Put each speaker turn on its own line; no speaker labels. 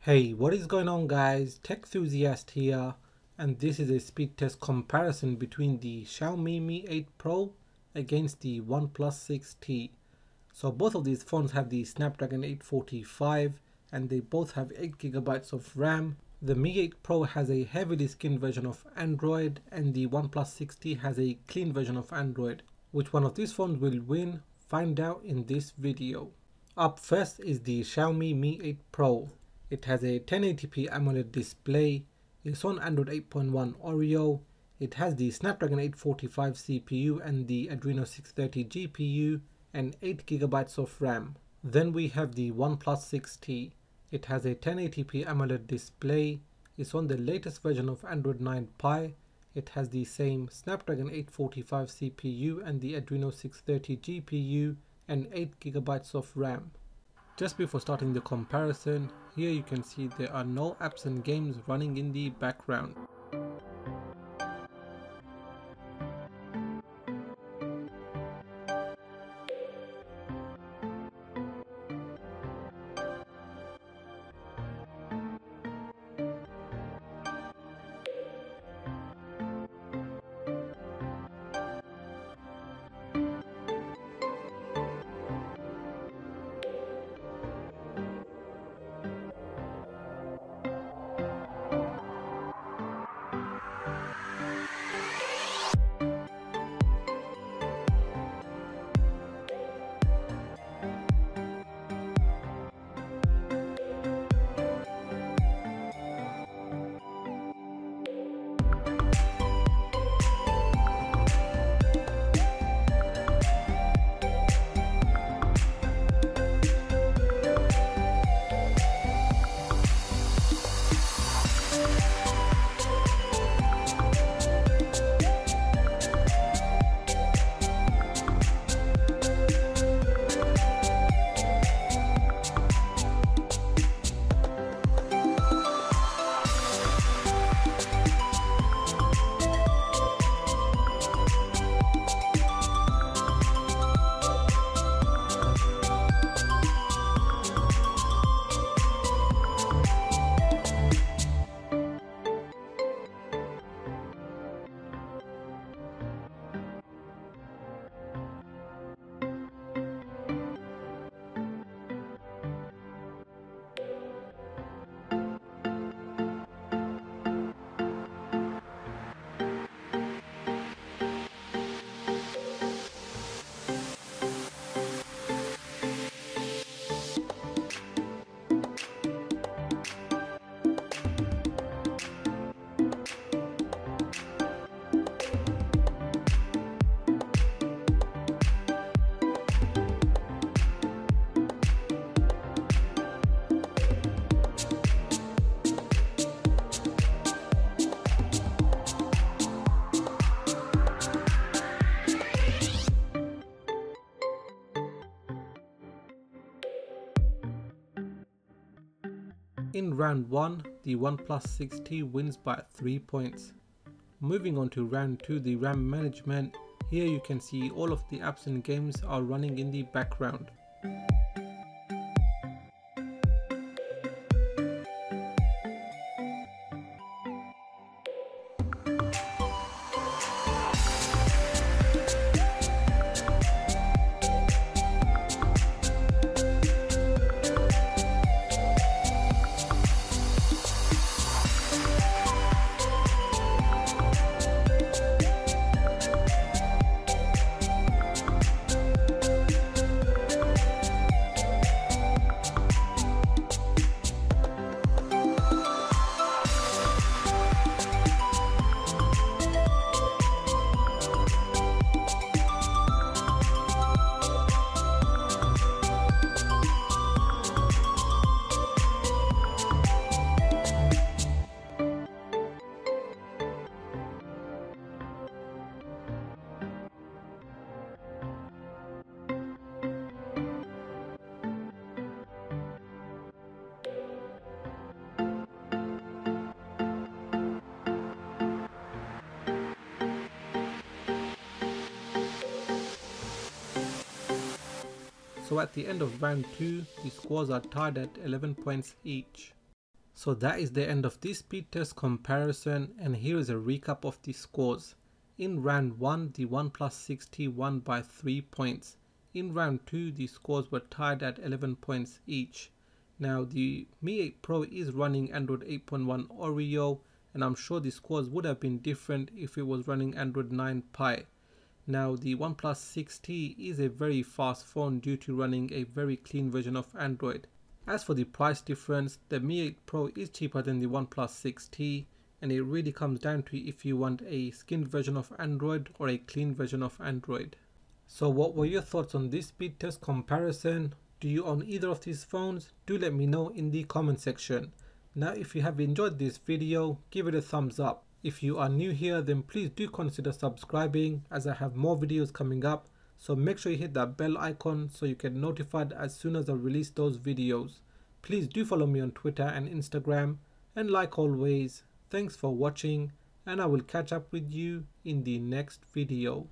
Hey, what is going on guys? Techthusiast here, and this is a speed test comparison between the Xiaomi Mi 8 Pro against the OnePlus 6T. So both of these phones have the Snapdragon 845 and they both have 8GB of RAM. The Mi 8 Pro has a heavily skinned version of Android and the OnePlus 6T has a clean version of Android. Which one of these phones will win? Find out in this video. Up first is the Xiaomi Mi 8 Pro. It has a 1080p AMOLED display, it's on Android 8.1 Oreo, it has the Snapdragon 845 CPU and the Adreno 630 GPU and 8GB of RAM. Then we have the OnePlus 6T. It has a 1080p AMOLED display, it's on the latest version of Android 9 Pie, it has the same Snapdragon 845 CPU and the Adreno 630 GPU and 8GB of RAM. Just before starting the comparison, here you can see there are no apps and games running in the background. In round 1, the OnePlus 6T wins by 3 points. Moving on to round 2, the RAM management. Here you can see all of the apps and games are running in the background. So at the end of round 2, the scores are tied at 11 points each. So that is the end of this speed test comparison, and here is a recap of the scores. In round 1, the OnePlus 6T won by 3 points. In round 2, the scores were tied at 11 points each. Now the Mi 8 Pro is running Android 8.1 Oreo, and I'm sure the scores would have been different if it was running Android 9 Pie. Now the OnePlus 6T is a very fast phone due to running a very clean version of Android. As for the price difference, the Mi 8 Pro is cheaper than the OnePlus 6T, and it really comes down to if you want a skinned version of Android or a clean version of Android. So what were your thoughts on this speed test comparison? Do you own either of these phones? Do let me know in the comment section. Now if you have enjoyed this video, give it a thumbs up. If you are new here, then please do consider subscribing, as I have more videos coming up. So make sure you hit that bell icon so you get notified as soon as I release those videos. Please do follow me on Twitter and Instagram, and like always, thanks for watching, and I will catch up with you in the next video.